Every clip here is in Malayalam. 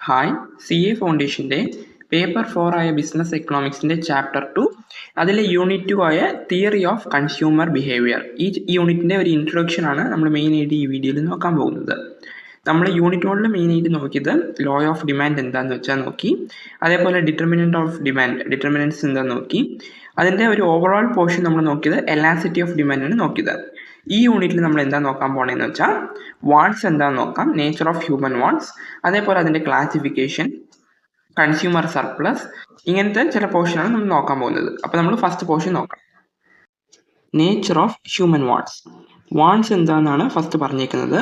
ഹായ്, CA ഫൗണ്ടേഷൻ്റെ പേപ്പർ 4 ആയ ബിസിനസ് എക്കണോമിക്സിൻ്റെ ചാപ്റ്റർ 2 അതിലെ യൂണിറ്റ് 2 ആയ തിയറി ഓഫ് കൺസ്യൂമർ ബിഹേവിയർ. ഈ യൂണിറ്റിൻ്റെ ഒരു ഇൻട്രൊഡക്ഷനാണ് നമ്മൾ മെയിനായിട്ട് ഈ വീഡിയോയിൽ നോക്കാൻ പോകുന്നത്. നമ്മൾ യൂണിറ്റ് 1 മെയിനായിട്ട് നോക്കിയത് ലോ ഓഫ് ഡിമാൻഡ് എന്താണെന്ന് വെച്ചാൽ നോക്കി, അതേപോലെ ഡിറ്റർമിനൻറ്റ് ഓഫ് ഡിമാൻഡ് ഡിറ്റർമിനൻറ്റ്സ് എന്താണെന്ന് നോക്കി. അതിൻ്റെ ഒരു ഓവറോൾ പോർഷൻ നമ്മൾ നോക്കിയത് എലാസിറ്റി ഓഫ് ഡിമാൻഡാണ് നോക്കിയത്. ഈ യൂണിറ്റിൽ നമ്മൾ എന്താ നോക്കാൻ പോകണമെന്ന് വെച്ചാൽ വാണ്ട്സ് എന്താണെന്ന് നോക്കാം, നേച്ചർ ഓഫ് ഹ്യൂമൻ വാണ്ട്സ്, അതേപോലെ അതിൻ്റെ ക്ലാസിഫിക്കേഷൻ, കൺസ്യൂമർ സർപ്ലസ്, ഇങ്ങനത്തെ ചില പോർഷനാണ് നമ്മൾ നോക്കാൻ പോകുന്നത്. അപ്പോൾ നമ്മൾ ഫസ്റ്റ് പോർഷൻ നോക്കാം. Nature of human wants. Wants എന്താണെന്നാണ് ഫസ്റ്റ് പറഞ്ഞേക്കുന്നത്.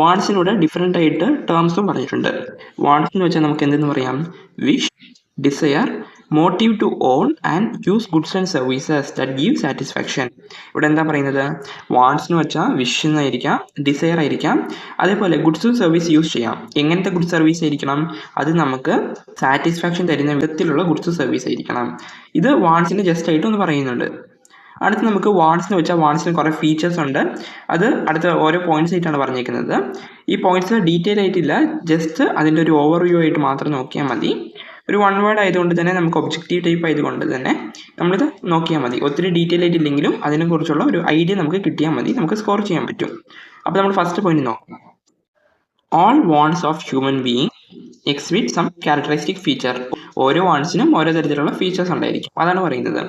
വാണ്ട്സിനൂടെ ഡിഫറെൻ്റ് ആയിട്ട് ടേംസും പറഞ്ഞിട്ടുണ്ട്. വാണ്ട്സ് എന്ന് വെച്ചാൽ നമുക്ക് എന്തെന്ന് പറയാം, wish, desire, motive to own and use goods and services that give satisfaction. ഇവിടെ എന്താ പറയുന്നത്, വാണ്ട്സ് എന്ന് വെച്ചാൽ വിഷ് എന്നായിരിക്കാം, ഡിസയർ ആയിരിക്കാം, അതേപോലെ ഗുഡ്സും സർവീസ് യൂസ് ചെയ്യാം. എങ്ങനത്തെ ഗുഡ് സർവീസ് ആയിരിക്കണം, അത് നമുക്ക് സാറ്റിസ്ഫാക്ഷൻ തരുന്ന വിധത്തിലുള്ള ഗുഡ്സ് സർവീസ് ആയിരിക്കണം. ഇത് വാണ്ട്സിന് ജസ്റ്റ് ആയിട്ട് ഒന്ന് പറയുന്നുണ്ട്. അടുത്ത് നമുക്ക് വാണ്ട്സ് എന്ന് വെച്ചാൽ വാണ്ട്സിന് കുറേ ഫീച്ചേഴ്സ് ഉണ്ട്. അത് അടുത്ത ഓരോ പോയിന്റ്സ് ആയിട്ടാണ് പറഞ്ഞേക്കുന്നത്. ഈ പോയിന്റ്സ് ഡീറ്റെയിൽ ആയിട്ടില്ല, ജസ്റ്റ് അതിൻ്റെ ഒരു ഓവർവ്യൂ ആയിട്ട് മാത്രം നോക്കിയാൽ മതി. ഒരു വൺ വേർഡ് ആയതുകൊണ്ട് തന്നെ നമുക്ക് ഒബ്ജക്റ്റീവ് ടൈപ്പ് ആയതുകൊണ്ട് തന്നെ നമ്മളിത് നോക്കിയാൽ മതി. ഒത്തിരി ഡീറ്റെയിൽ ആയിട്ടില്ലെങ്കിലും അതിനെക്കുറിച്ചുള്ള ഒരു ഐഡിയ നമുക്ക് കിട്ടിയാൽ മതി, നമുക്ക് സ്കോർ ചെയ്യാൻ പറ്റും. അപ്പോൾ നമ്മൾ ഫസ്റ്റ് പോയിന്റ് നോക്കാം. All wants of human being exhibit some characteristic feature. ഓരോ വാണ്ട്സിനും ഓരോ തരത്തിലുള്ള ഫീച്ചേഴ്സ് ഉണ്ടായിരിക്കും, അതാണ് പറയുന്നത്.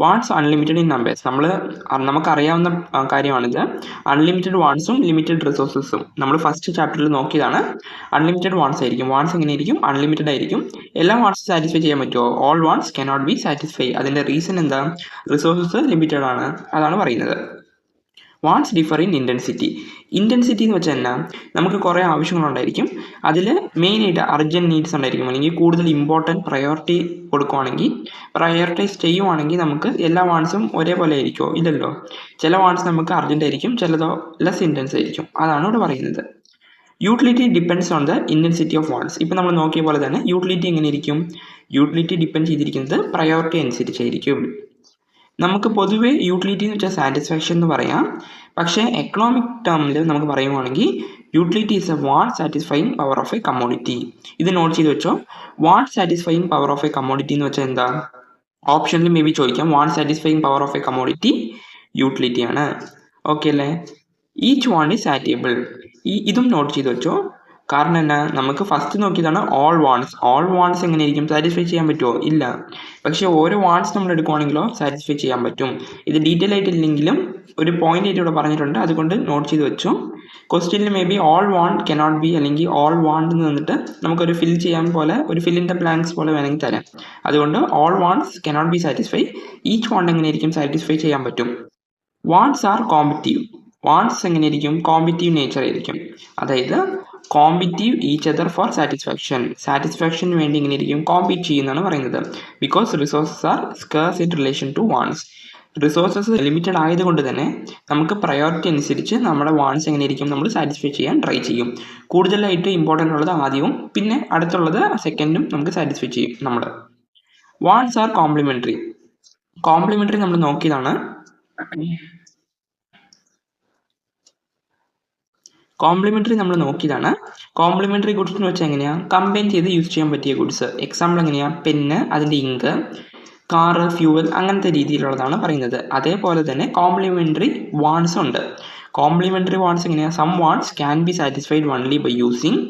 Wants unlimited in numbers. നമുക്കറിയാവുന്ന കാര്യമാണിത്. അൺലിമിറ്റഡ് വാണ്ട്സും ലിമിറ്റഡ് റിസോഴ്സസും നമ്മൾ ഫസ്റ്റ് ചാപ്റ്ററിൽ നോക്കിയതാണ്. അൺലിമിറ്റഡ് വാണ്ട്സ് ആയിരിക്കും. വാണ്ട്സ് എങ്ങനെയായിരിക്കും, അൺലിമിറ്റഡ് ആയിരിക്കും. എല്ലാ വാണ്ട്സും സാറ്റിസ്ഫൈ ചെയ്യാൻ പറ്റുമോ, all wants cannot be satisfy. അതിൻ്റെ റീസൺ എന്താ, റിസോഴ്സസ് ലിമിറ്റഡ് ആണ്, അതാണ് പറയുന്നത്. Wants differ in intensity. Intensity എന്ന് വെച്ചാൽ എന്നാ, നമുക്ക് കുറേ ആവശ്യങ്ങളുണ്ടായിരിക്കും. അതിൽ മെയിനായിട്ട് അർജൻറ്റ് നീഡ്സ് ഉണ്ടായിരിക്കും, അല്ലെങ്കിൽ കൂടുതൽ ഇമ്പോർട്ടൻറ്റ് പ്രയോറിറ്റി കൊടുക്കുവാണെങ്കിൽ, പ്രയോറിറ്റൈസ് ചെയ്യുവാണെങ്കിൽ നമുക്ക് എല്ലാ വാണ്ട്സും ഒരേപോലെ ആയിരിക്കുമോ, ഇല്ലല്ലോ. ചില വാണ്ട്സ് നമുക്ക് അർജൻറ്റ് ആയിരിക്കും, ചിലതോ ലെസ് ഇൻറ്റൻസ് ആയിരിക്കും, അതാണ് ഇവിടെ പറയുന്നത്. Utility depends on the intensity of wants. ഇപ്പം നമ്മൾ നോക്കിയ പോലെ തന്നെ യൂട്ടിലിറ്റി എങ്ങനെയിരിക്കും, യൂട്ടിലിറ്റി ഡിപ്പെൻഡ് ചെയ്തിരിക്കുന്നത് പ്രയോറിറ്റി അനുസരിച്ചായിരിക്കും. നമുക്ക് പൊതുവെ യൂട്ടിലിറ്റി എന്ന് വെച്ചാൽ സാറ്റിസ്ഫാക്ഷൻ എന്ന് പറയാം. പക്ഷേ എക്കണോമിക് ടേമിൽ നമുക്ക് പറയുവാണെങ്കിൽ utility is a want satisfying power of a commodity. ഇത് നോട്ട് ചെയ്ത് വെച്ചോ. Want satisfying power of a commodity എന്ന് വെച്ചാൽ എന്താ, ഓപ്ഷനിൽ മേ ബി ചോദിക്കാം. Want satisfying power of a commodity utility ആണ്. ഓക്കെ അല്ലേ. Each want is satiable. ഇതും നോട്ട് ചെയ്ത് വെച്ചോ. കാരണം എന്നാ, നമുക്ക് ഫസ്റ്റ് നോക്കിയതാണ് ഓൾ വാണ്ട്സ്. ഓൾ വാണ്ട്സ് എങ്ങനെയായിരിക്കും, സാറ്റിസ്ഫൈ ചെയ്യാൻ പറ്റുമോ, ഇല്ല. പക്ഷേ ഓരോ വാണ്ട്സ് നമ്മൾ എടുക്കുവാണെങ്കിലോ സാറ്റിസ്ഫൈ ചെയ്യാൻ പറ്റും. ഇത് ഡീറ്റെയിൽ ആയിട്ടില്ലെങ്കിലും ഒരു പോയിന്റ് ആയിട്ട് ഇവിടെ പറഞ്ഞിട്ടുണ്ട്, അതുകൊണ്ട് നോട്ട് ചെയ്ത് വെച്ചു. ക്വസ്റ്റ്യനിൽ may be all want cannot be, അല്ലെങ്കിൽ ഓൾ വാണ്ട് എന്ന് നിന്നിട്ട് നമുക്കൊരു ഫിൽ ചെയ്യാൻ പോലെ, ഒരു ഫിൽ ഇൻ ദ ബ്ലാങ്ക്സ് പോലെ വേണമെങ്കിൽ തരാം. അതുകൊണ്ട് all wants cannot be satisfy. Each want എങ്ങനെയായിരിക്കും, സാറ്റിസ്ഫൈ ചെയ്യാൻ പറ്റും. Wants are competitive. വാണ്ട്സ് എങ്ങനെയായിരിക്കും, കോമ്പറ്റീവ് നേച്ചർ ആയിരിക്കും. അതായത് competitive each other for satisfaction. സാറ്റിസ്ഫാക്ഷന് വേണ്ടി എങ്ങനെയായിരിക്കും, കോമ്പീറ്റ് ചെയ്യുന്നതാണ് പറയുന്നത്. Because resources are scarce in relation to wants. Resources limited ആയതുകൊണ്ട് തന്നെ നമുക്ക് പ്രയോറിറ്റി അനുസരിച്ച് നമ്മുടെ വാണ്ട്സ് എങ്ങനെയായിരിക്കും, നമ്മൾ സാറ്റിസ്ഫൈ ചെയ്യാൻ ട്രൈ ചെയ്യും. കൂടുതലായിട്ട് ഇമ്പോർട്ടൻ്റ് ഉള്ളത് ആദ്യവും പിന്നെ അടുത്തുള്ളത് സെക്കൻഡും നമുക്ക് സാറ്റിസ്ഫൈ ചെയ്യും നമ്മൾ. Wants R complimentary. കോംപ്ലിമെൻ്ററി നമ്മൾ നോക്കിയതാണ്. കോംപ്ലിമെൻ്ററി ഗുഡ്സ് എന്ന് വെച്ചാൽ എങ്ങനെയാണ്, കമ്പൈൻ ചെയ്ത് യൂസ് ചെയ്യാൻ പറ്റിയ ഗുഡ്സ്. എക്സാമ്പിൾ എങ്ങനെയാണ്, പെന്ന്, അതിൻ്റെ ഇങ്ക്, കാറ്, ഫ്യൂവൽ, അങ്ങനത്തെ രീതിയിലുള്ളതാണ് പറയുന്നത്. അതേപോലെ തന്നെ കോംപ്ലിമെൻ്ററി വാണ്ട്സ് ഉണ്ട്. കോംപ്ലിമെൻ്ററി വാണ്ട്സ് എങ്ങനെയാണ്, some wants can be satisfied only by using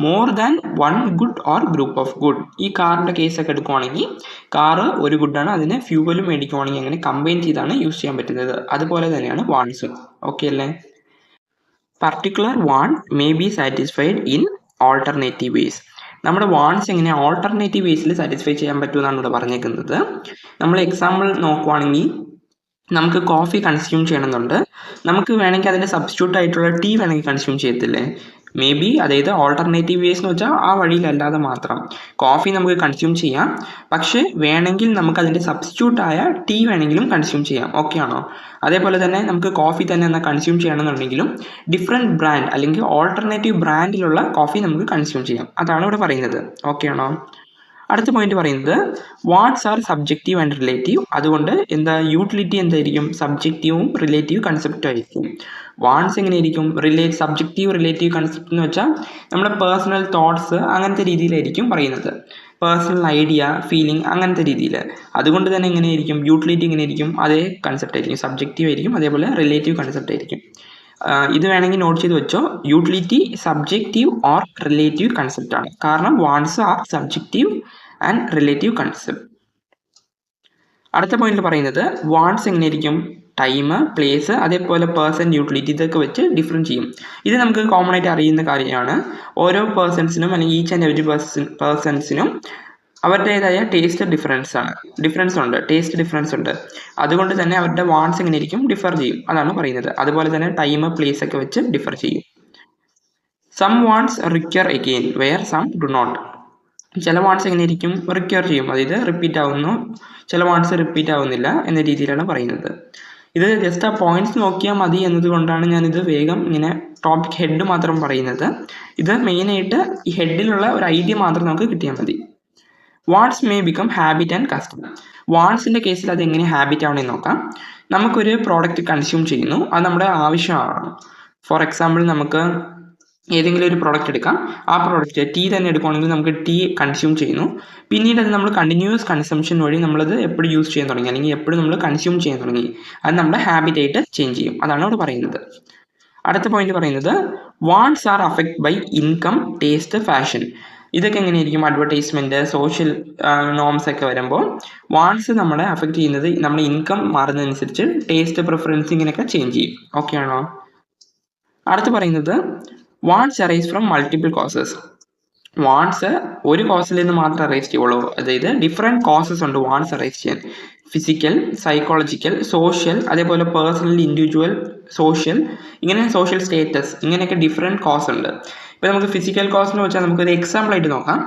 more than one good or group of good. ഈ കാറിൻ്റെ കേസൊക്കെ എടുക്കുവാണെങ്കിൽ കാറ് ഒരു ഗുഡാണ്, അതിന് ഫ്യൂവലും മേടിക്കുവാണെങ്കിൽ അങ്ങനെ കമ്പൈൻ ചെയ്താണ് യൂസ് ചെയ്യാൻ പറ്റുന്നത്. അതുപോലെ തന്നെയാണ് വാണ്ട്സും. ഓക്കെ അല്ലേ. Particular want may be satisfied in alternative ways. നമ്മുടെ വാണ്ട്സ് എങ്ങനെ ഓൾട്ടർനേറ്റീവ് വേസിൽ സാറ്റിസ്ഫൈ ചെയ്യാൻ പറ്റുമെന്നാണ് ഇവിടെ പറഞ്ഞേക്കുന്നത്. നമ്മൾ എക്സാമ്പിൾ നോക്കുവാണെങ്കിൽ നമുക്ക് കോഫി കൺസ്യൂം ചെയ്യണമെന്നുണ്ട്, നമുക്ക് വേണമെങ്കിൽ അതിൻ്റെ സബ്സ്റ്റിറ്റ്യൂട്ട് ആയിട്ടുള്ള ടീ വേണമെങ്കിൽ കൺസ്യൂം ചെയ്യത്തില്ലേ, മേ ബി. അതായത് ഓൾട്ടർനേറ്റീവ് വേസ് എന്ന് വെച്ചാൽ ആ വഴിയിലല്ലാതെ മാത്രം കോഫി നമുക്ക് കൺസ്യൂം ചെയ്യാം, പക്ഷേ വേണമെങ്കിൽ നമുക്ക് അതിൻ്റെ സബ്സ്റ്റിറ്റ്യൂട്ടായ ടീ വേണമെങ്കിലും കൺസ്യൂം ചെയ്യാം. ഓക്കെ ആണോ. അതേപോലെ തന്നെ നമുക്ക് കോഫി തന്നെ എന്നാൽ കൺസ്യൂം ചെയ്യണമെന്നുണ്ടെങ്കിലും ഡിഫറെൻറ്റ് ബ്രാൻഡ് അല്ലെങ്കിൽ ഓൾട്ടർനേറ്റീവ് ബ്രാൻഡിലുള്ള കോഫി നമുക്ക് കൺസ്യൂം ചെയ്യാം, അതാണ് ഇവിടെ പറയുന്നത്. ഓക്കെ ആണോ. അടുത്ത പോയിന്റ് പറയുന്നത് wants are subjective and relative. അതുകൊണ്ട് എന്താ യൂട്ടിലിറ്റി എന്തായിരിക്കും, സബ്ജക്റ്റീവും റിലേറ്റീവ് കൺസെപ്റ്റും ആയിരിക്കും. വാട്ട്സ് എങ്ങനെയായിരിക്കും, സബ്ജക്റ്റീവ് റിലേറ്റീവ് കൺസെപ്റ്റ് എന്ന് വെച്ചാൽ നമ്മുടെ പേഴ്സണൽ തോട്ട്സ് അങ്ങനത്തെ രീതിയിലായിരിക്കും പറയുന്നത്, പേഴ്സണൽ ഐഡിയ ഫീലിംഗ് അങ്ങനത്തെ രീതിയിൽ. അതുകൊണ്ട് തന്നെ എങ്ങനെയായിരിക്കും യൂട്ടിലിറ്റി എങ്ങനെയായിരിക്കും, അതേ കൺസെപ്റ്റ് ആയിരിക്കും, സബ്ജക്റ്റീവ് ആയിരിക്കും, അതേപോലെ റിലേറ്റീവ് കൺസെപ്റ്റ് ആയിരിക്കും. ഇത് വേണമെങ്കിൽ നോട്ട് ചെയ്ത് വെച്ചോ, utility subjective or relative concept ആണ്, കാരണം wants are subjective and relative concept. അടുത്ത പോയിന്റ് പറയുന്നത് വാട്ട്സ് എങ്ങനെയായിരിക്കും ടൈം, പ്ലേസ്, അതേപോലെ പേഴ്സൺ, യൂട്ടിലിറ്റി ഇതൊക്കെ വെച്ച് ഡിഫറൻറ്റ് ചെയ്യും. ഇത് നമുക്ക് കോമൺ ആയിട്ട് അറിയുന്ന കാര്യമാണ്. ഓരോ പേഴ്സൺസിനും അല്ലെങ്കിൽ ഈച്ച് ആൻഡ് എവരി പേഴ്സൺസിനും അവരുടേതായ ടേസ്റ്റ് ഡിഫറൻസ് ഉണ്ട്. അതുകൊണ്ട് തന്നെ അവരുടെ വാണ്ട്സ് എങ്ങനെയായിരിക്കും ഡിഫർ ചെയ്യും, അതാണ് പറയുന്നത്. അതുപോലെ തന്നെ ടൈം, പ്ലേസ് ഒക്കെ വെച്ച് ഡിഫർ ചെയ്യും. Some wants require again where some do not. ചില വാണ്ട്സ് എങ്ങനെയായിരിക്കും റിക്വയർ ചെയ്യും, അതായത് റിപ്പീറ്റ് ആവുന്നു, ചില വാണ്ട്സ് റിപ്പീറ്റ് ആവുന്നില്ല എന്ന രീതിയിലാണ് പറയുന്നത്. ഇത് ജസ്റ്റ് ആ പോയിന്റ്സ് നോക്കിയാൽ മതി എന്നതുകൊണ്ടാണ് ഞാനിത് വേഗം ഇങ്ങനെ ടോപ്പിക് ഹെഡ് മാത്രം പറയുന്നത്. ഇത് മെയിനായിട്ട് ഈ ഹെഡിലുള്ള ഒരു ഐഡിയ മാത്രം നമുക്ക് കിട്ടിയാൽ മതി. Wants may become habit and custom. വാട്ട്സിൻ്റെ കേസിൽ അത് എങ്ങനെ ഹാബിറ്റ് ആവണമെന്ന് നോക്കാം. നമുക്കൊരു പ്രോഡക്റ്റ് കൺസ്യൂം ചെയ്യുന്നു, അത് നമ്മുടെ ആവശ്യമാണ്. ഫോർ എക്സാമ്പിൾ നമുക്ക് ഏതെങ്കിലും ഒരു പ്രോഡക്റ്റ് എടുക്കാം. ആ പ്രോഡക്റ്റ് ടീ തന്നെ എടുക്കുകയാണെങ്കിൽ നമുക്ക് ടീ കൺസ്യൂം ചെയ്യുന്നു, പിന്നീട് അത് നമ്മൾ കണ്ടിന്യൂസ് കൺസംഷൻ വഴി നമ്മളത് എപ്പോഴും യൂസ് ചെയ്യാൻ തുടങ്ങി, അല്ലെങ്കിൽ എപ്പോഴും നമ്മൾ കൺസ്യൂം ചെയ്യാൻ തുടങ്ങി, അത് നമ്മുടെ ഹാബിറ്റായിട്ട് ചേഞ്ച് ചെയ്യും. അതാണ് ഇവിടെ പറയുന്നത്. അടുത്ത പോയിന്റ് പറയുന്നത് wants are affect by income, taste, fashion. ഇതൊക്കെ എങ്ങനെയായിരിക്കും, അഡ്വർടൈസ്മെന്റ്, സോഷ്യൽ നോംസ് ഒക്കെ വരുമ്പോൾ വാണ്ട്സ് നമ്മളെ അഫക്റ്റ് ചെയ്യുന്നത് നമ്മുടെ ഇൻകം മാറുന്നതനുസരിച്ച് ടേസ്റ്റ്, പ്രിഫറൻസ് ഇങ്ങനെയൊക്കെ ചേഞ്ച് ചെയ്യും. ഓക്കെ ആണോ? അടുത്ത് പറയുന്നത് wants arise from multiple causes. Wants ഒരു കോസിൽ നിന്ന് മാത്രം അറൈസ് ചെയ്യുള്ളൂ, അതായത് ഡിഫറെൻറ്റ് കോസസ് ഉണ്ട് വാണ്ട്സ് അറൈസ് ചെയ്യാൻ. ഫിസിക്കൽ, സൈക്കോളജിക്കൽ, സോഷ്യൽ, അതേപോലെ പേഴ്സണൽ, ഇൻഡിവിജ്വൽ, സോഷ്യൽ, ഇങ്ങനെ സോഷ്യൽ സ്റ്റേറ്റസ്, ഇങ്ങനെയൊക്കെ ഡിഫറെൻറ്റ് കോസ് ഉണ്ട്. ഇപ്പോൾ നമുക്ക് ഫിസിക്കൽ കോസ് എന്ന് വെച്ചാൽ നമുക്കൊരു എക്സാമ്പിളായിട്ട് നോക്കാം.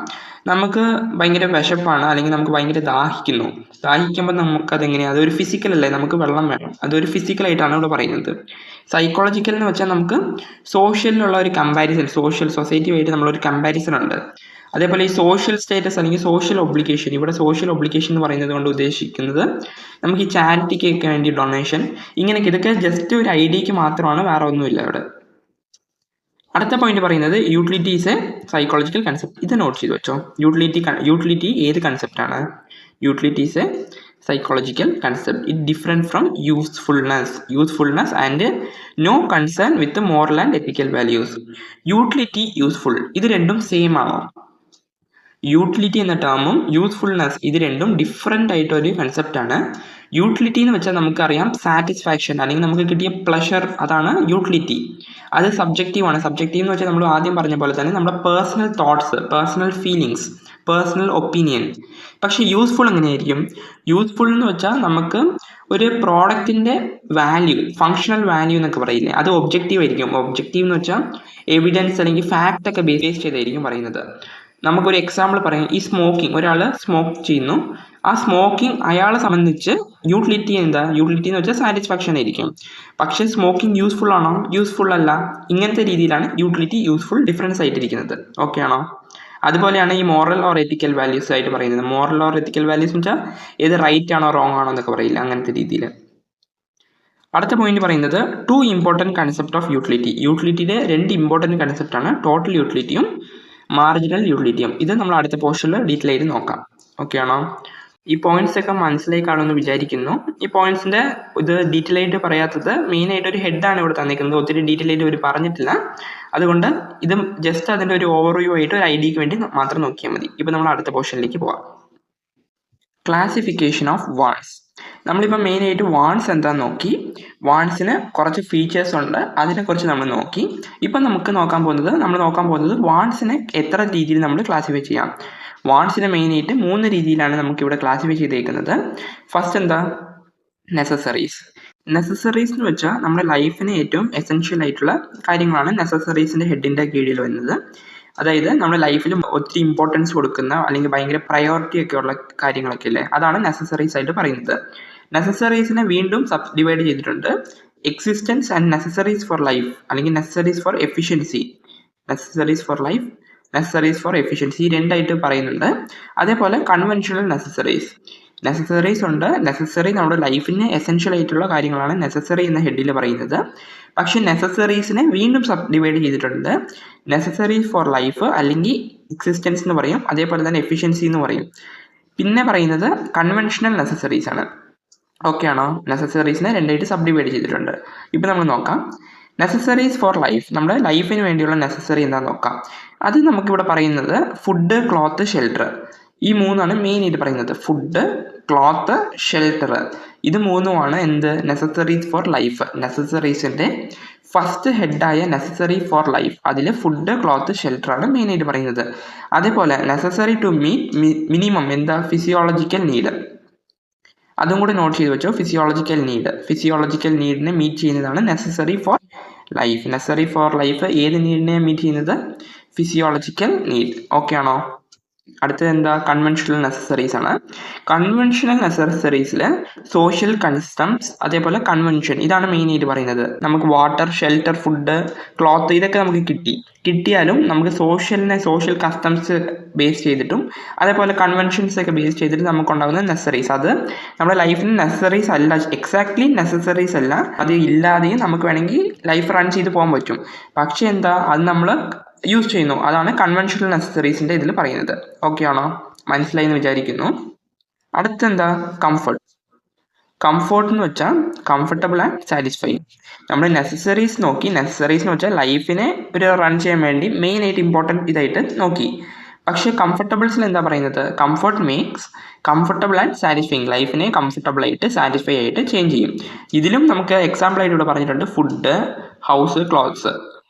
നമുക്ക് ഭയങ്കര വിശപ്പാണ്, അല്ലെങ്കിൽ നമുക്ക് ഭയങ്കര ദാഹിക്കുമ്പോൾ നമുക്കതെങ്ങനെയാണ്, അതൊരു ഫിസിക്കൽ അല്ലേ, നമുക്ക് വെള്ളം വേണം, അതൊരു ഫിസിക്കലായിട്ടാണ് ഇവിടെ പറയുന്നത്. സൈക്കോളജിക്കൽ എന്ന് വെച്ചാൽ നമുക്ക് സോഷ്യലിനുള്ള ഒരു കമ്പാരിസൺ, സൊസൈറ്റിയുമായിട്ട് നമ്മളൊരു കമ്പാരിസൺ ഉണ്ട്. അതേപോലെ ഈ സോഷ്യൽ സ്റ്റേറ്റസ് അല്ലെങ്കിൽ സോഷ്യൽ ഒബ്ലിഗേഷൻ, ഇവിടെ സോഷ്യൽ ഒബ്ലിഗേഷൻ എന്ന് പറയുന്നത് കൊണ്ട് ഉദ്ദേശിക്കുന്നത് നമുക്ക് ഈ ചാരിറ്റിക്കൊക്കെ വേണ്ടി ഡൊണേഷൻ, ഇങ്ങനെയൊക്കെ, ഇതൊക്കെ ജസ്റ്റ് ഒരു ഐഡിയക്ക് മാത്രമാണ്, വേറെ ഒന്നുമില്ല ഇവിടെ. അടുത്ത പോയിന്റ് പറയുന്നത് utility is a psychological concept. ഇത് നോട്ട് ചെയ്ത് വെച്ചോ. യൂട്ടിലിറ്റി ഏത് കൺസെപ്റ്റാണ്? Utility is a psychological concept. It different from usefulness and no concern with the moral and ethical values. Utility, useful, ഇത് രണ്ടും സെയിം ആണോ? യൂട്ടിലിറ്റി എന്ന ടേമും യൂസ്ഫുൾനെസ് ഇത് രണ്ടും ഡിഫറെൻ്റ് ആയിട്ടൊരു കൺസെപ്റ്റാണ്. യൂട്ടിലിറ്റി എന്ന് വെച്ചാൽ നമുക്കറിയാം സാറ്റിസ്ഫാക്ഷൻ, അല്ലെങ്കിൽ നമുക്ക് കിട്ടിയ പ്ലഷർ, അതാണ് യൂട്ടിലിറ്റി. അത് സബ്ജക്റ്റീവാണ്. സബ്ജക്റ്റീവ് എന്ന് വെച്ചാൽ നമ്മൾ ആദ്യം പറഞ്ഞ പോലെ തന്നെ നമ്മുടെ personal thoughts, personal feelings, personal opinion. പക്ഷെ യൂസ്ഫുൾ എങ്ങനെയായിരിക്കും? യൂസ്ഫുൾ എന്ന് വെച്ചാൽ നമുക്ക് ഒരു പ്രോഡക്റ്റിൻ്റെ വാല്യൂ, ഫങ്ഷണൽ വാല്യൂ എന്നൊക്കെ പറയില്ലേ, അത് ഒബ്ജക്റ്റീവ് ആയിരിക്കും. ഒബ്ജക്റ്റീവ് എന്ന് വെച്ചാൽ എവിഡൻസ് അല്ലെങ്കിൽ ഫാക്റ്റ് ഒക്കെ ബേസ് ചെയ്തായിരിക്കും പറയുന്നത്. നമുക്കൊരു എക്സാമ്പിൾ പറയാം. ഈ സ്മോക്കിംഗ്, ഒരാൾ സ്മോക്ക് ചെയ്യുന്നു, ആ സ്മോക്കിംഗ് അയാളെ സംബന്ധിച്ച് യൂട്ടിലിറ്റി എന്താ? യൂട്ടിലിറ്റി എന്ന് വെച്ചാൽ സാറ്റിസ്ഫാക്ഷൻ ആയിരിക്കും. പക്ഷേ സ്മോക്കിംഗ് യൂസ്ഫുൾ ആണോ? യൂസ്ഫുൾ അല്ല. ഇങ്ങനത്തെ രീതിയിലാണ് യൂട്ടിലിറ്റി, യൂസ്ഫുൾ ഡിഫറൻസ് ആയിട്ടിരിക്കുന്നത്. ഓക്കെ ആണോ? അതുപോലെയാണ് ഈ മോറൽ ഓർ എത്തിക്കൽ വാല്യൂസ് ആയിട്ട് പറയുന്നത്. മോറൽ ഓർ എത്തിക്കൽ വാല്യൂസ് എന്ന് വെച്ചാൽ ഏത് റൈറ്റ് ആണോ റോങ് ആണോ എന്നൊക്കെ പറയില്ല, അങ്ങനത്തെ രീതിയിൽ. അടുത്ത പോയിന്റ് പറയുന്നത് 2 ഇമ്പോർട്ടൻറ്റ് കൺസെപ്റ്റ് ഓഫ് യൂട്ടിലിറ്റി. യൂട്ടിലിറ്റിയുടെ 2 ഇമ്പോർട്ടൻറ്റ് കൺസെപ്റ്റാണ് ടോട്ടൽ യൂട്ടിലിറ്റിയും മാർജിനൽ യൂട്ടിലിറ്റിയും. ഇത് നമ്മൾ അടുത്ത പോർഷനിൽ ഡീറ്റെയിൽ ആയിട്ട് നോക്കാം. ഓക്കെ ആണോ? ഈ പോയിന്റ്സ് ഒക്കെ മനസ്സിലായി കാണുമെന്ന് വിചാരിക്കുന്നു. ഈ പോയിന്റ്സിന്റെ ഇത് ഡീറ്റെയിൽ ആയിട്ട് പറയാത്തത് മെയിനായിട്ട് ഒരു ഹെഡാണ് ഇവിടെ തന്നിരിക്കുന്നത്, ഒത്തിരി ഡീറ്റെയിൽ ആയിട്ട് അവർ പറഞ്ഞിട്ടില്ല. അതുകൊണ്ട് ഇത് ജസ്റ്റ് അതിൻ്റെ ഒരു ഓവർവ്യൂ ആയിട്ട് ഒരു ഐഡിയക്ക് വേണ്ടി മാത്രം നോക്കിയാൽ മതി. ഇപ്പം നമ്മൾ അടുത്ത പോർഷനിലേക്ക് പോവാം. Classification of wants. നമ്മളിപ്പോൾ മെയിനായിട്ട് വാണ്ട്സ് എന്താണെന്ന് നോക്കി. വാണ്ട്സിന് കുറച്ച് ഫീച്ചേഴ്സ് ഉണ്ട്, അതിനെക്കുറിച്ച് നമ്മൾ നോക്കി. ഇപ്പം നമ്മൾ നോക്കാൻ പോകുന്നത് വാണ്ട്സിനെ എത്ര രീതിയിൽ നമ്മൾ ക്ലാസിഫൈ ചെയ്യാം. വാണ്ട്സിനെ മെയിനായിട്ട് 3 രീതിയിലാണ് നമുക്കിവിടെ ക്ലാസിഫൈ ചെയ്തേക്കുന്നത്. ഫസ്റ്റ് എന്താ? നെസസറീസ്. നെസസറീസ് എന്ന് വെച്ചാൽ നമ്മുടെ ലൈഫിന് ഏറ്റവും എസെൻഷ്യൽ ആയിട്ടുള്ള കാര്യങ്ങളാണ് നെസസറീസിൻ്റെ ഹെഡിൻ്റെ കീഴിൽ വരുന്നത്. അതായത് നമ്മുടെ ലൈഫിൽ ഒത്തിരി ഇമ്പോർട്ടൻസ് കൊടുക്കുന്ന അല്ലെങ്കിൽ ഭയങ്കര പ്രയോറിറ്റി ഒക്കെ ഉള്ള കാര്യങ്ങളൊക്കെ ഇല്ലേ, അതാണ് നെസസറീസ് ആയിട്ട് പറയുന്നത്. നെസസറീസിനെ വീണ്ടും സബ് ഡിവൈഡ് ചെയ്തിട്ടുണ്ട്. Existence and necessaries for life, അല്ലെങ്കിൽ necessaries for efficiency. Necessaries for life, necessaries for efficiency, ഈ രണ്ടായിട്ട് പറയുന്നുണ്ട്. അതേപോലെ കൺവെൻഷണൽ നെസസറീസ് ഉണ്ട്. നെസസറി നമ്മുടെ ലൈഫിന് എസെൻഷ്യൽ ആയിട്ടുള്ള കാര്യങ്ങളാണ് നെസസറി എന്ന ഹെഡിൽ പറയുന്നത്. പക്ഷെ നെസസറീസിനെ വീണ്ടും സബ് ഡിവൈഡ് ചെയ്തിട്ടുണ്ട്. നെസസറി ഫോർ ലൈഫ് അല്ലെങ്കിൽ എക്സിസ്റ്റൻസ് എന്ന് പറയും, അതേപോലെ തന്നെ എഫിഷ്യൻസി എന്ന് പറയും. പിന്നെ പറയുന്നത് കൺവെൻഷണൽ നെസസറീസ് ആണ്. ഓക്കെ ആണോ? നെസസറീസിനെ രണ്ടായിട്ട് സബ് ഡിവൈഡ് ചെയ്തിട്ടുണ്ട്. ഇപ്പം നമ്മൾ നോക്കാം നെസസറീസ് ഫോർ ലൈഫ്. നമ്മുടെ ലൈഫിന് വേണ്ടിയുള്ള നെസസറി എന്താണെന്ന് നോക്കാം. അത് നമുക്കിവിടെ പറയുന്നത് ഫുഡ്, ക്ലോത്ത്, ഷെൽട്ടർ, ഈ മൂന്നാണ് മെയിൻ ആയിട്ട് പറയുന്നത്. ഫുഡ്, ക്ലോത്ത്, ഷെൽട്ടർ, ഇത് മൂന്നുമാണ് എന്ത് നെസസറീസ് ഫോർ ലൈഫ്. നെസസറീസിന്റെ ഫസ്റ്റ് ഹെഡായ നെസസറി ഫോർ ലൈഫ്, അതിൽ ഫുഡ്, ക്ലോത്ത്, ഷെൽട്ടർ ആണ് മെയിൻ ആയിട്ട് പറയുന്നത്. അതേപോലെ നെസസറി ടു മീറ്റ് മിനിമം എന്താ ഫിസിയോളജിക്കൽ നീഡ്, അതും കൂടി നോട്ട് ചെയ്ത് വെച്ചോ. ഫിസിയോളജിക്കൽ നീഡിനെ മീറ്റ് ചെയ്യുന്നതാണ് necessary for life. Necessary for life ഏത് നീഡിനെ മീറ്റ് ചെയ്യുന്നത്? Physiological need. ഓക്കെ ആണോ? അടുത്തത് എന്താ? കൺവെൻഷണൽ നെസസറീസ് ആണ്. കൺവെൻഷണൽ നെസസറീസിൽ സോഷ്യൽ കൺസ്റ്റംസ്, അതേപോലെ കൺവെൻഷൻ, ഇതാണ് മെയിൻ ആയിട്ട് പറയുന്നത്. നമുക്ക് വാട്ടർ, ഷെൽട്ടർ, ഫുഡ്, ക്ലോത്ത് ഇതൊക്കെ നമുക്ക് കിട്ടിയാലും നമുക്ക് സോഷ്യൽ കസ്റ്റംസ് ബേസ് ചെയ്തിട്ടും അതേപോലെ കൺവെൻഷൻസ് ഒക്കെ ബേസ് ചെയ്തിട്ട് നമുക്കുണ്ടാകുന്ന നെസസറീസ്, അത് നമ്മുടെ ലൈഫിന് നെസസറീസ് അല്ല, എക്സാക്ട്ലി നെസസറീസ് അല്ല. അത് ഇല്ലാതെയും നമുക്ക് വേണമെങ്കിൽ ലൈഫ് റൺ ചെയ്ത് പോകാൻ പറ്റും. പക്ഷെ എന്താ, അത് നമ്മൾ യൂസ് ചെയ്യുന്നു. അതാണ് കൺവെൻഷണൽ നെസസറീസിന്റെ ഇതിൽ പറയുന്നത്. ഓക്കെ ആണോ? മനസ്സിലായി എന്ന് വിചാരിക്കുന്നു. അടുത്തെന്താ? കംഫോർട്ട് എന്ന് വെച്ചാൽ കംഫർട്ടബിൾ ആൻഡ് സാറ്റിസ്ഫൈങ്. നമ്മൾ നെസസറീസ് നോക്കി. നെസസറീസ് എന്ന് വെച്ചാൽ ലൈഫിനെ ഒരു റൺ ചെയ്യാൻ വേണ്ടി മെയിൻ ആയിട്ട് ഇമ്പോർട്ടൻറ്റ് ഇതായിട്ട് നോക്കി. പക്ഷേ കംഫർട്ടബിൾസിൽ എന്താ പറയുന്നത്? Comfort makes comfortable and satisfying, ലൈഫിനെ കംഫർട്ടബിൾ ആയിട്ട് സാറ്റിസ്ഫൈ ആയിട്ട് ചേഞ്ച് ചെയ്യും. ഇതിലും നമുക്ക് എക്സാമ്പിൾ ആയിട്ട് ഇവിടെ പറഞ്ഞിട്ടുണ്ട് ഫുഡ്, ഹൗസ്, ക്ലോത്ത്സ്.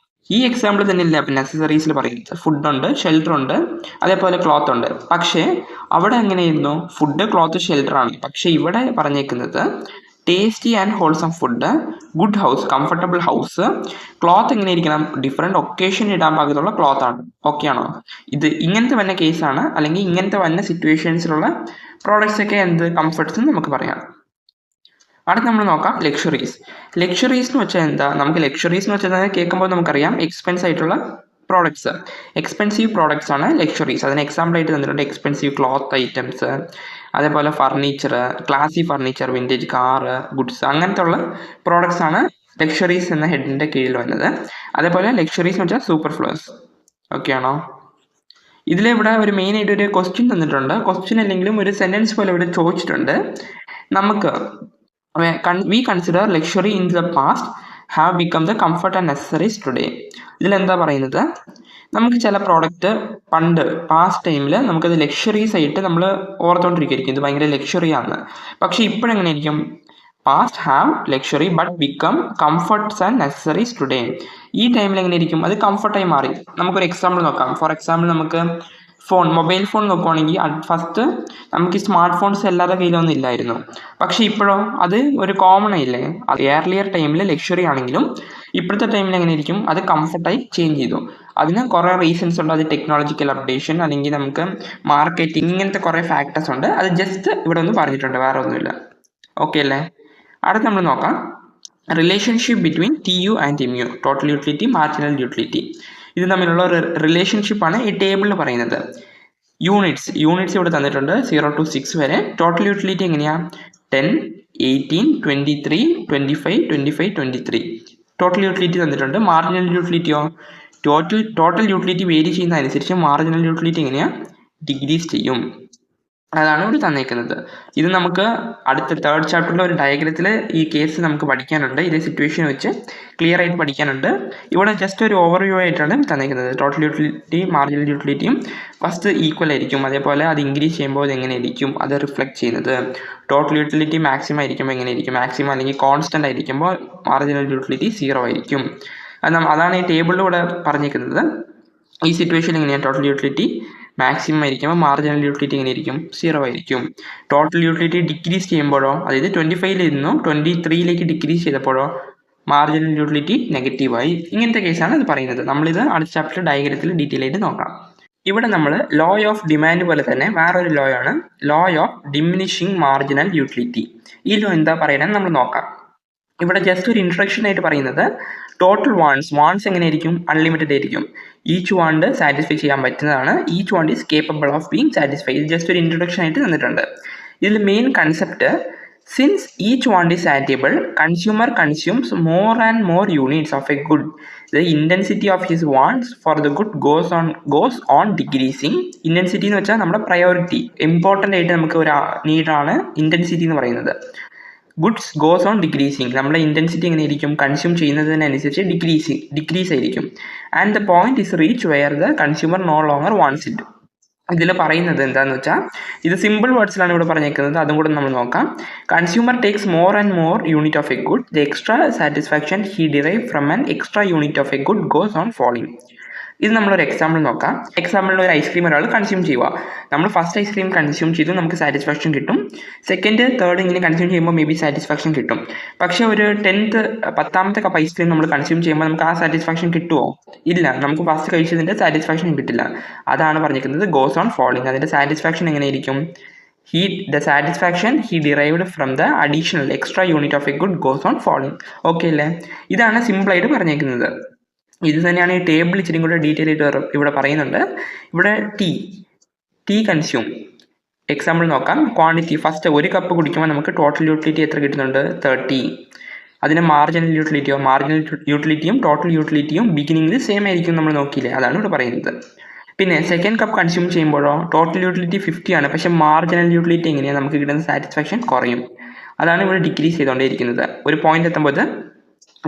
ഈ എക്സാമ്പിൾ തന്നെയല്ലേ അപ്പം നെസസറീസിൽ പറയുന്നത്. ഫുഡുണ്ട്, ഷെൽട്ടർ ഉണ്ട്, അതേപോലെ ക്ലോത്ത് ഉണ്ട്. പക്ഷേ അവിടെ എങ്ങനെയായിരുന്നു? ഫുഡ്, ക്ലോത്ത്, ഷെൽട്ടർ ആണ്. പക്ഷേ ഇവിടെ പറഞ്ഞേക്കുന്നത് tasty and wholesome food, good house, comfortable house, cloth എങ്ങനെ ഇരിക്കണം? ഡിഫറെൻറ്റ് ഒക്കേഷൻ ഇടാൻ പാകത്തുള്ള ക്ലോത്ത് ആണ്. ഓക്കെ ആണോ? ഇത് ഇങ്ങനത്തെ വന്ന കേസാണ്, അല്ലെങ്കിൽ ഇങ്ങനത്തെ വന്ന സിറ്റുവേഷൻസിലുള്ള പ്രോഡക്റ്റ്സ് ഒക്കെ എന്ത് കംഫർട്ട്സ് എന്ന് നമുക്ക് പറയാം. അടുത്ത് നമ്മൾ നോക്കാം ലക്ഷറീസ് എന്ന് വെച്ചാൽ എന്താ? നമുക്ക് ലക്ഷറീസ് എന്ന് വെച്ചാൽ കേൾക്കുമ്പോൾ നമുക്കറിയാം എക്സ്പെൻസ് ആയിട്ടുള്ള പ്രോഡക്ട്സ്, എക്സ്പെൻസീവ് പ്രോഡക്ട്സ് ആണ് ലക്ഷറീസ്. അതിന് എക്സാമ്പിൾ ആയിട്ട് തന്നിട്ടുണ്ട് എക്സ്പെൻസീവ് ക്ലോത്ത് ഐറ്റംസ്, അതേപോലെ furniture, classy furniture, vintage car, goods, അങ്ങനത്തെ ഉള്ള പ്രോഡക്ട്സ് ആണ് ലക്ഷറീസ് എന്ന ഹെഡിൻ്റെ കീഴിൽ വരുന്നത്. അതേപോലെ ലക്ഷറീസ് എന്ന് വെച്ചാൽ സൂപ്പർ ഫ്ലോസ്. ഓക്കെ ആണോ? ഇതിലിവിടെ ഒരു മെയിൻ ആയിട്ട് ഒരു ക്വസ്റ്റ്യൻ തന്നിട്ടുണ്ട്. ക്വസ്റ്റ്യൻ അല്ലെങ്കിലും ഒരു സെൻറ്റൻസ് പോലെ ഇവിടെ ചോദിച്ചിട്ടുണ്ട്. നമുക്ക് we consider luxury in the past have become the comfort and necessaries today. ഇതിലെന്താ പറയുന്നത്? നമുക്ക് ചില പ്രോഡക്റ്റ് പണ്ട് പാസ്റ്റ് ടൈമിൽ നമുക്കത് ലക്ഷറീസ് ആയിട്ട് നമ്മൾ ഓർത്തുകൊണ്ടിരിക്കും, ഇത് ഭയങ്കര ലക്ഷറി ആണ്. പക്ഷെ ഇപ്പോഴെങ്ങനെയായിരിക്കും? Past have luxury but become comforts and necessaries today. ഈ ടൈമിൽ എങ്ങനെയായിരിക്കും? അത് കംഫർട്ടായി മാറി. നമുക്കൊരു എക്സാമ്പിൾ നോക്കാം. ഫോർ എക്സാമ്പിൾ നമുക്ക് മൊബൈൽ ഫോൺ നോക്കുവാണെങ്കിൽ ഫസ്റ്റ് നമുക്ക് സ്മാർട്ട് ഫോൺസ് എല്ലാവരുടെ കയ്യിലൊന്നും ഇല്ലായിരുന്നു. പക്ഷെ ഇപ്പോഴോ അത് ഒരു കോമൺ ആയില്ലേ? അത് ഏർലിയർ ടൈമിൽ ലക്ഷറി ആണെങ്കിലും ഇപ്പോഴത്തെ ടൈമിൽ എങ്ങനെയായിരിക്കും? അത് കംഫർട്ടായി ചേഞ്ച് ചെയ്തു. അതിന് കുറേ റീസൺസ് ഉണ്ട്. അത് ടെക്നോളജിക്കൽ അപ്ഡേഷൻ, അല്ലെങ്കിൽ നമുക്ക് മാർക്കറ്റിംഗ്, ഇങ്ങനത്തെ കുറേ ഫാക്ടേഴ്സ് ഉണ്ട്. അത് ജസ്റ്റ് ഇവിടെ ഒന്ന് പറഞ്ഞിട്ടുണ്ട്, വേറെ ഒന്നുമില്ല. ഓക്കെ അല്ലേ? അടുത്ത് നമ്മൾ നോക്കാം relationship between TU and MU, total utility, marginal utility. ഇത് തമ്മിലുള്ള ഒരു റിലേഷൻഷിപ്പാണ് ഈ ടേബിളിൽ പറയുന്നത്. യൂണിറ്റ്സ് ഇവിടെ തന്നിട്ടുണ്ട് 0 to 6 വരെ. ടോട്ടൽ യൂട്ടിലിറ്റി എങ്ങനെയാണ്? 10, 18, 23, 25, 25, 23 ടോട്ടൽ യൂട്ടിലിറ്റി തന്നിട്ടുണ്ട്. മാർജിനൽ യൂട്ടിലിറ്റിയോ? ടോട്ടൽ യൂട്ടിലിറ്റി വേരി ചെയ്യുന്ന അനുസരിച്ച് മാർജിനൽ യൂട്ടിലിറ്റി എങ്ങനെയാണ്? ഡിഗ്രീസ് ചെയ്യും. അതാണ് ഇവിടെ തന്നേക്കുന്നത്. ഇത് നമുക്ക് അടുത്ത 3rd ചാപ്റ്ററിലെ ഒരു ഡയഗ്രത്തിൽ ഈ കേസ് നമുക്ക് പഠിക്കാനുണ്ട്. ഇതേ സിറ്റുവേഷൻ വെച്ച് ക്ലിയർ ആയിട്ട് പഠിക്കാനുണ്ട്. ഇവിടെ ജസ്റ്റ് ഒരു ഓവർവ്യൂ ആയിട്ടാണ് തന്നേക്കുന്നത്. ടോട്ടൽ യൂട്ടിലിറ്റി മാർജിനൽ യൂട്ടിലിറ്റിയും ഫസ്റ്റ് ഈക്വൽ ആയിരിക്കും. അതേപോലെ അത് ഇൻക്രീസ് ചെയ്യുമ്പോൾ അത് എങ്ങനെയായിരിക്കും അത് റിഫ്ലക്ട് ചെയ്യുന്നത്? ടോട്ടൽ യൂട്ടിലിറ്റി മാക്സിമം ആയിരിക്കുമ്പോൾ എങ്ങനെയായിരിക്കും? മാക്സിമം അല്ലെങ്കിൽ കോൺസ്റ്റൻ്റ് ആയിരിക്കുമ്പോൾ മാർജിനൽ യൂട്ടിലിറ്റി 0 ആയിരിക്കും. അതാണ് ഈ ടേബിളിലൂടെ പറഞ്ഞേക്കുന്നത്. ഈ സിറ്റുവേഷൻ എങ്ങനെയാണ്? ടോട്ടൽ യൂട്ടിലിറ്റി മാക്സിമം ആയിരിക്കുമ്പോൾ മാർജിനൽ യൂട്ടിലിറ്റി എങ്ങനെയായിരിക്കും? 0 ആയിരിക്കും. ടോട്ടൽ യൂട്ടിലിറ്റി ഡിക്രീസ് ചെയ്യുമ്പോഴോ, അതായത് 25 നിന്നും 23 ഡിക്രീസ് ചെയ്തപ്പോഴോ മാർജിനൽ യൂട്ടിലിറ്റി നെഗറ്റീവായി. ഇങ്ങനത്തെ കേസാണ് ഇത് പറയുന്നത്. നമ്മളിത് അടുത്ത ചാപ്റ്റർ ഡയഗ്രത്തിൽ ഡീറ്റെയിൽ ആയിട്ട് നോക്കാം. ഇവിടെ നമ്മൾ ലോ ഓഫ് ഡിമാൻഡ് പോലെ തന്നെ വേറൊരു ലോ ആണ് law of diminishing marginal utility. ഈ ലോ എന്താ പറയുന്നത് നമ്മൾ നോക്കാം. ഇവിടെ ജസ്റ്റ് ഒരു ഇൻട്രൊഡക്ഷൻ ആയിട്ട് പറയുന്നത് ടോട്ടൽ വാൺസ് എങ്ങനെയായിരിക്കും, അൺലിമിറ്റഡ് ആയിരിക്കും. ഈച്ച് വാണ്ട് സാറ്റിസ്ഫൈ ചെയ്യാൻ പറ്റുന്നതാണ്. Each want is capable of being satisfy. ഇത് ജസ്റ്റ് ഒരു ഇൻട്രൊഡക്ഷൻ ആയിട്ട് തന്നിട്ടുണ്ട്. ഇതിൽ main concept, since each want is satiable, consumer consumes more and more units of a good. The intensity of his wants for the good goes on decreasing. Intensity എന്ന് വെച്ചാൽ നമ്മുടെ പ്രയോറിറ്റി, ഇമ്പോർട്ടൻ്റ് ആയിട്ട് നമുക്ക് ഒരു നീഡാണ് ഇൻറ്റൻസിറ്റി എന്ന് പറയുന്നത്. ഗുഡ്സ് ഗോസ് ഓൺ ഡിക്രീസിങ്, നമ്മുടെ ഇൻറ്റൻസിറ്റി എങ്ങനെ ആയിരിക്കും, കൺസ്യൂം ചെയ്യുന്നതിനനുസരിച്ച് ഡിക്രീസ് ആയിരിക്കും. And the point is reach where the consumer no longer wants it. ഇതിൽ പറയുന്നത് എന്താണെന്ന് വെച്ചാൽ, ഇത് സിമ്പിൾ വേർഡ്സിലാണ് ഇവിടെ പറഞ്ഞേക്കുന്നത്, അതും കൂടെ നമ്മൾ നോക്കാം. Consumer takes more and more unit of a good, the extra satisfaction he derive from an extra unit of a good goes on following. ഇത് നമ്മളൊരു എക്സാമ്പിൾ നോക്കാം. എക്സാമ്പിളിൽ ഒരു ഐസ്ക്രീം ഒരാൾ കൺസ്യൂം ചെയ്യുക. നമ്മൾ ഫസ്റ്റ് ഐസ്ക്രീം കൺസ്യൂം ചെയ്തു, നമുക്ക് സാറ്റിസ്ഫാക്ഷൻ കിട്ടും. സെക്കൻഡ്, തേർഡ് ഇങ്ങനെ കൺസ്യൂം ചെയ്യുമ്പോൾ മേ ബി സാറ്റിസ്ഫാക്ഷൻ കിട്ടും. പക്ഷേ ഒരു 10th കപ്പ് ഐസ്ക്രീം നമ്മൾ കൺസ്യൂം ചെയ്യുമ്പോൾ നമുക്ക് ആ സാറ്റിസ്ഫാക്ഷൻ കിട്ടുമോ? ഇല്ല, നമുക്ക് ഫസ്റ്റ് കഴിച്ചതിൻ്റെ സാറ്റിസ്ഫാക്ഷൻ കിട്ടില്ല. അതാണ് പറഞ്ഞിരിക്കുന്നത് ഗോസ് ഓൺ ഫോളോയിങ്. അതിൻ്റെ സാറ്റിസ്ഫാക്ഷൻ എങ്ങനെയായിരിക്കും? the satisfaction he derived from the additional extra unit of a good goes on following. Okay അല്ലേ? ഇതാണ് സിമ്പിളായിട്ട് പറഞ്ഞേക്കുന്നത്. ഇത് തന്നെയാണ് ഈ ടേബിൾ ഇച്ചിരി കൂടെ ഡീറ്റെയിൽ ആയിട്ട് ഇവിടെ പറയുന്നുണ്ട്. ഇവിടെ ടീ കൺസ്യൂം എക്സാമ്പിൾ നോക്കാം. ക്വാണ്ടിറ്റി ഫസ്റ്റ് ഒരു കപ്പ് കുടിക്കുമ്പോൾ നമുക്ക് ടോട്ടൽ യൂട്ടിലിറ്റി എത്ര കിട്ടുന്നുണ്ട്? 30. അതിന് മാർജിനൽ യൂട്ടിലിറ്റിയും ടോട്ടൽ യൂട്ടിലിറ്റിയും ബിഗിനിങ്ങിൽ സെയിം ആയിരിക്കും, നമ്മൾ നോക്കിയില്ലേ? അതാണ് ഇവിടെ പറയുന്നത്. പിന്നെ സെക്കൻഡ് കപ്പ് കൺസ്യൂം ചെയ്യുമ്പോഴോ ടോട്ടൽ യൂട്ടിലിറ്റി 50 ആണ്, പക്ഷേ മാർജിനൽ യൂട്ടിലിറ്റി എങ്ങനെയാണ്, നമുക്ക് കിട്ടുന്ന സാറ്റിസ്ഫാക്ഷൻ കുറയും. അതാണ് ഇവിടെ ഡിക്രീസ് ചെയ്തുകൊണ്ടേയിരിക്കുന്നത്. ഒരു പോയിന്റ് എത്തുമ്പോൾ ഇത്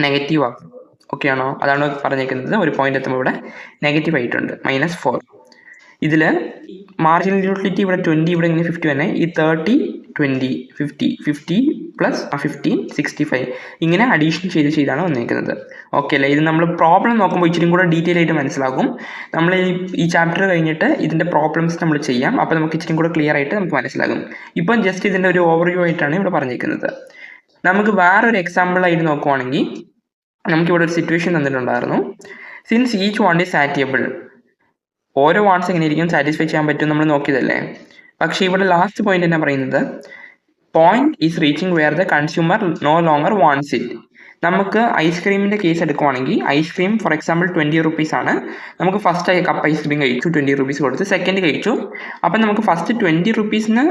നെഗറ്റീവ് ആകും. ഓക്കെ ആണോ? അതാണ് പറഞ്ഞേക്കുന്നത്. ഒരു പോയിന്റ് എത്തുമ്പോൾ ഇവിടെ നെഗറ്റീവ് ആയിട്ടുണ്ട്, -4. ഇതിൽ മാർജിനൽ യൂട്ടിലിറ്റി ഇവിടെ 20, ഇവിടെ ഇങ്ങനെ 50 തന്നെ. ഈ 30, 20, 50 പ്ലസ് 15, 65 ഇങ്ങനെ അഡീഷൻ ചെയ്താണ് വന്നിരിക്കുന്നത്. ഓക്കെ അല്ലേ? ഇത് നമ്മൾ പ്രോബ്ലം നോക്കുമ്പോൾ ഇച്ചിരി കൂടെ ഡീറ്റെയിൽ ആയിട്ട് മനസ്സിലാകും. നമ്മൾ ഈ ചാപ്റ്റർ കഴിഞ്ഞിട്ട് ഇതിൻ്റെ പ്രോബ്ലംസ് നമ്മൾ ചെയ്യാം. അപ്പോൾ നമുക്ക് ഇച്ചിരി കൂടെ ക്ലിയർ ആയിട്ട് നമുക്ക് മനസ്സിലാകും. ഇപ്പം ജസ്റ്റ് ഇതിൻ്റെ ഒരു ഓവർവ്യൂ ആയിട്ടാണ് ഇവിടെ പറഞ്ഞിരിക്കുന്നത്. നമുക്ക് വേറൊരു എക്സാമ്പിൾ ആയിട്ട് നോക്കുവാണെങ്കിൽ, നമുക്കിവിടെ ഒരു സിറ്റുവേഷൻ തന്നിട്ടുണ്ടായിരുന്നു. സിൻസ് ഈച്ച് വാണ്ട് ഈസ് സാറ്റിയബിൾ, ഓരോ വാണ്ട്സ് എങ്ങനെയായിരിക്കും സാറ്റിസ്ഫൈ ചെയ്യാൻ പറ്റും നമ്മൾ നോക്കിയതല്ലേ? പക്ഷേ ഇവിടെ ലാസ്റ്റ് പോയിന്റ് എന്നാ പറയുന്നത്, point is reaching where the consumer no longer wants it. നമുക്ക് ഐസ്ക്രീമിൻ്റെ കേസ് എടുക്കുവാണെങ്കിൽ, ഐസ്ക്രീം ഫോർ എക്സാമ്പിൾ 20 rupees ആണ്. നമുക്ക് ഫസ്റ്റ് കപ്പ് ഐസ്ക്രീം കഴിച്ചു, 20 rupees കൊടുത്ത്. സെക്കൻഡ് കഴിച്ചു. അപ്പം നമുക്ക് ഫസ്റ്റ് 20 rupeesന്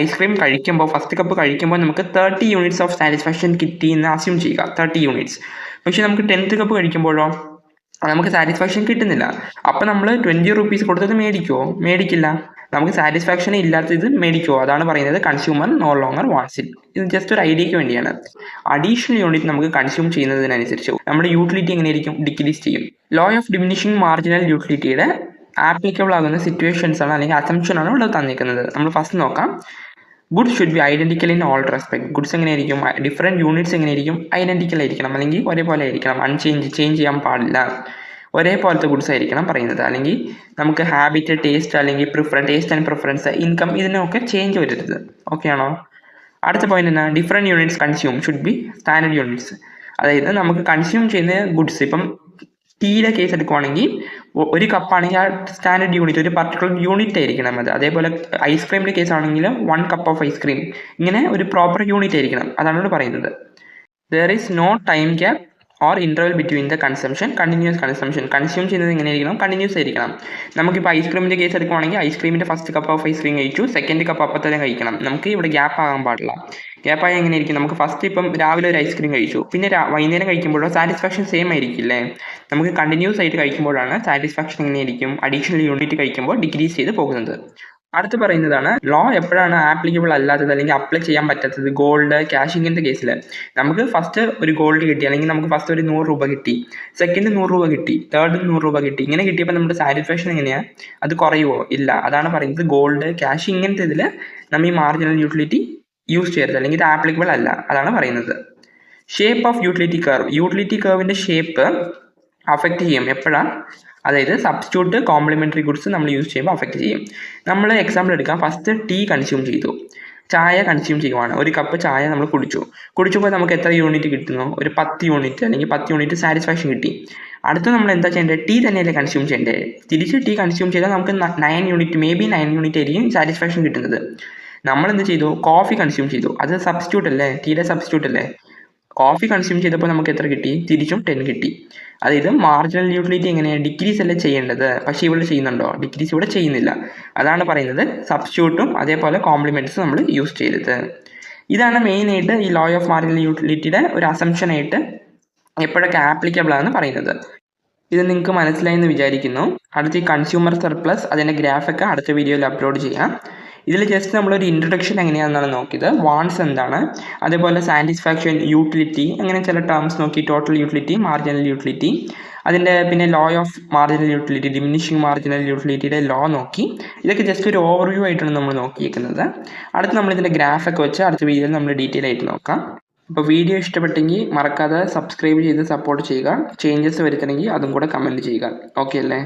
ഐസ്ക്രീം കഴിക്കുമ്പോൾ, ഫസ്റ്റ് കപ്പ് കഴിക്കുമ്പോൾ നമുക്ക് 30 units ഓഫ് സാറ്റിസ്ഫാക്ഷൻ കിട്ടി എന്ന് അസ്യൂം ചെയ്യുക, 30 units. പക്ഷേ നമുക്ക് 10th കപ്പ് കഴിക്കുമ്പോഴോ നമുക്ക് സാറ്റിസ്ഫാക്ഷൻ കിട്ടുന്നില്ല. അപ്പം നമ്മൾ 20 rupees കൊടുത്തത് മേടിക്കില്ല. നമുക്ക് സാറ്റിസ്ഫാക്ഷൻ ഇല്ലാത്ത ഇത് മേടിക്കുമോ? അതാണ് പറയുന്നത് consumer no longer wants it. ഇത് ജസ്റ്റ് ഒരു ഐഡിയയ്ക്ക് വേണ്ടിയാണ്. അഡീഷണൽ യൂണിറ്റ് നമുക്ക് കൺസ്യൂം ചെയ്യുന്നതിനനുസരിച്ച് നമ്മുടെ യൂട്ടിലിറ്റി എങ്ങനെയായിരിക്കും? ഡിക്രീസ് ചെയ്യും. ലോ ഓഫ് ഡിമിനിഷിംഗ് മാർജിനൽ യൂട്ടിലിറ്റിയുടെ ആപ്ലിക്കബിൾ ആകുന്ന സിറ്റുവേഷൻസ് ആണ്, അല്ലെങ്കിൽ അസംപ്ഷൻ ആണ് ഇവിടെ തന്നിരിക്കുന്നത്. നമ്മൾ ഫസ്റ്റ് നോക്കാം. Goods should be identical in all respect. Goods എങ്ങനെയായിരിക്കും? ഡിഫറെൻറ്റ് യൂണിറ്റ്സ് എങ്ങനെയായിരിക്കും? ഐഡന്റിക്കൽ ആയിരിക്കണം, അല്ലെങ്കിൽ ഒരേപോലെ ആയിരിക്കണം. ചേഞ്ച് ചെയ്യാൻ പാടില്ല. ഒരേപോലത്തെ ഗുഡ്സ് ആയിരിക്കണം പറയുന്നത്. അല്ലെങ്കിൽ നമുക്ക് ഹാബിറ്റ്, ടേസ്റ്റ് അല്ലെങ്കിൽ ടേസ്റ്റ് ആൻഡ് പ്രിഫറൻസ്, ഇൻകം, ഇതിനൊക്കെ ചേഞ്ച് വരരുത്. ഓക്കെ ആണോ? അടുത്ത പോയിന്റ് എന്നാ? Different units consume should be standard units. അതായത് നമുക്ക് കൺസ്യൂം ചെയ്യുന്ന ഗുഡ്സ്, ഇപ്പം ടീയുടെ കേസ് എടുക്കുവാണെങ്കിൽ ഒരു കപ്പാണെങ്കിൽ ആ സ്റ്റാൻഡേർഡ് യൂണിറ്റ് ഒരു പർട്ടിക്കുലർ യൂണിറ്റ് ആയിരിക്കണം അത്. അതേപോലെ ഐസ്ക്രീമിൻ്റെ കേസ് ആണെങ്കിൽ 1 cup ഓഫ് ഐസ്ക്രീം, ഇങ്ങനെ ഒരു പ്രോപ്പർ യൂണിറ്റ് ആയിരിക്കണം. അതാണ് ഇവിടെ പറയുന്നത്. There is no time gap or interval between the consumption, continuous consumption. Consume ചെയ്യുന്നത് എങ്ങനെയായിരിക്കണം? കണ്ടിന്യൂസ് ആയിരിക്കണം. നമുക്കിപ്പോൾ ഐസ്ക്രീമിൻ്റെ കേസ് എടുക്കുവാണെങ്കിൽ ഐസ്ക്രീമിൻ്റെ ഫസ്റ്റ് കപ്പ് ഓഫ് ഐസ്ക്രീം കഴിച്ചു, സെക്കൻഡ് കപ്പ് അപ്പം തന്നെ കഴിക്കണം. നമുക്ക് ഇവിടെ ഗ്യാപ്പ് ആകാൻ പാടില്ല. ഗ്യാപ്പായി എങ്ങനെയായിരിക്കും? നമുക്ക് ഫസ്റ്റ് ഇപ്പം രാവിലെ ഒരു ഐസ്ക്രീം കഴിച്ചു, പിന്നെ വൈകുന്നേരം കഴിക്കുമ്പോഴോ സാറ്റിസ്ഫാക്ഷൻ സെയിം ആയിരിക്കില്ലേ? നമുക്ക് കണ്ടിന്യൂസ് ആയിട്ട് കഴിക്കുമ്പോഴാണ് സാറ്റിസ്ഫാക്ഷൻ എങ്ങനെയായിരിക്കും? അഡീഷണൽ യൂണിറ്റ് കഴിക്കുമ്പോൾ ഡിക്രീസ് ചെയ്ത് പോകുന്നത്. അടുത്ത് പറയുന്നതാണ് ലോ എപ്പോഴാണ് ആപ്ലിക്കബിൾ അല്ലാത്തത് അല്ലെങ്കിൽ അപ്ലൈ ചെയ്യാൻ പറ്റാത്തത്? ഗോൾഡ്, ക്യാഷ്, ഇങ്ങനത്തെ കേസിൽ നമുക്ക് ഫസ്റ്റ് ഒരു ഗോൾഡ് കിട്ടി, അല്ലെങ്കിൽ നമുക്ക് ഫസ്റ്റ് ഒരു 100 രൂപ കിട്ടി, സെക്കൻഡ് 100 രൂപ കിട്ടി, തേർഡ് 100 രൂപ കിട്ടി. ഇങ്ങനെ കിട്ടിയപ്പോൾ നമ്മുടെ സാറ്റിസ്ഫാക്ഷൻ എങ്ങനെയാണ്? അത് കുറയുമോ? ഇല്ല. അതാണ് പറയുന്നത് ഗോൾഡ്, ക്യാഷ് ഇങ്ങനത്തെ ഇതിൽ നമ്മൾ ഈ മാർജിനൽ യൂട്ടിലിറ്റി യൂസ് ചെയ്യരുത്, അല്ലെങ്കിൽ ഇത് ആപ്ലിക്കബിൾ അല്ല. അതാണ് പറയുന്നത്. Shape of utility curve. Utility കർവിൻ്റെ ഷേപ്പ് അഫക്റ്റ് ചെയ്യും എപ്പോഴാണ്? അതായത് സബ്സ്റ്റിറ്റ്യൂട്ട് കോംപ്ലിമെൻ്ററി ഗുഡ്സ് നമ്മൾ യൂസ് ചെയ്യുമ്പോൾ അഫക്റ്റ് ചെയ്യും. നമ്മൾ എക്സാമ്പിൾ എടുക്കാം. ഫസ്റ്റ് ടീ കൺസ്യൂം ചെയ്തു, ചായ കൺസ്യൂം ചെയ്യുവാണ്. ഒരു കപ്പ് ചായ നമ്മൾ കുടിച്ചപ്പോൾ നമുക്ക് എത്ര യൂണിറ്റ് കിട്ടുന്നു? ഒരു 10 യൂണിറ്റ് അല്ലെങ്കിൽ 10 യൂണിറ്റ് സാറ്റിസ്ഫാക്ഷൻ കിട്ടി. അടുത്ത് നമ്മൾ എന്താ ചെയ്യേണ്ടത്? ടീ തന്നെയല്ലേ കൺസ്യൂം ചെയ്യേണ്ടത്? തിരിച്ച് ടീ കൺസ്യൂം ചെയ്താൽ നമുക്ക് 9 യൂണിറ്റ്, മേ ബി 9 യൂണിറ്റ് ആയിരിക്കും സാറ്റിസ്ഫാക്ഷൻ കിട്ടുന്നത്. നമ്മൾ എന്ത് ചെയ്തു? കോഫി കൺസ്യൂം ചെയ്തു. അത് സബ്സ്റ്റിറ്റ്യൂട്ട് അല്ലേ? ടീയുടെ സബ്സ്റ്റിറ്റ്യൂട്ട് അല്ലേ? കോഫി കൺസ്യൂം ചെയ്തപ്പോൾ നമുക്ക് എത്ര കിട്ടി? തിരിച്ചും 10 കിട്ടി. അതായത് മാർജിനൽ യൂട്ടിലിറ്റി എങ്ങനെയാണ്? ഡിക്രീസ് അല്ലേ ചെയ്യേണ്ടത്, പക്ഷേ ഇവിടെ ചെയ്യുന്നുണ്ടോ? ഡിക്രീസ് ഇവിടെ ചെയ്യുന്നില്ല. അതാണ് പറയുന്നത് സബ്സ്റ്റിറ്റ്യൂട്ടും അതേപോലെ കോംപ്ലിമെൻറ്റ്സും നമ്മൾ യൂസ് ചെയ്തത്. ഇതാണ് മെയിനായിട്ട് ഈ ലോ ഓഫ് മാർജിനൽ യൂട്ടിലിറ്റിയുടെ ഒരു അസംഷനായിട്ട് എപ്പോഴൊക്കെ ആപ്ലിക്കബിൾ ആണെന്ന് പറയുന്നത്. ഇത് നിങ്ങൾക്ക് മനസ്സിലായി എന്ന് വിചാരിക്കുന്നു. അടുത്ത ഈ കൺസ്യൂമർ സർപ്ലസ് അതിൻ്റെ ഗ്രാഫൊക്കെ അടുത്ത വീഡിയോയിൽ അപ്ലോഡ് ചെയ്യാം. ഇതിൽ ജസ്റ്റ് നമ്മളൊരു ഇൻട്രൊഡക്ഷൻ എങ്ങനെയാണെന്നാണ് നോക്കിയത്. വാണ്ട്സ് എന്താണ്, അതേപോലെ സാറ്റിസ്ഫാക്ഷൻ, യൂട്ടിലിറ്റി, അങ്ങനെ ചില ടേംസ് നോക്കി. ടോട്ടൽ യൂട്ടിലിറ്റി, മാർജിനൽ യൂട്ടിലിറ്റി, അതിൻ്റെ പിന്നെ law of marginal utility, diminishing marginal യൂട്ടിലിറ്റിയുടെ ലോ നോക്കി. ഇതൊക്കെ ജസ്റ്റ് ഒരു ഓവർവ്യൂ ആയിട്ടാണ് നമ്മൾ നോക്കിയിരിക്കുന്നത്. അടുത്ത് നമ്മൾ ഇതിൻ്റെ ഗ്രാഫൊക്കെ വെച്ച് അടുത്ത വീഡിയോയിൽ നമ്മൾ ഡീറ്റെയിൽ ആയിട്ട് നോക്കാം. അപ്പോൾ വീഡിയോ ഇഷ്ടപ്പെട്ടെങ്കിൽ മറക്കാതെ സബ്സ്ക്രൈബ് ചെയ്ത് സപ്പോർട്ട് ചെയ്യുക. ചേഞ്ചസ് വരുത്തണമെങ്കിൽ അതും കൂടെ കമൻറ്റ് ചെയ്യുക. ഓക്കെ അല്ലേ?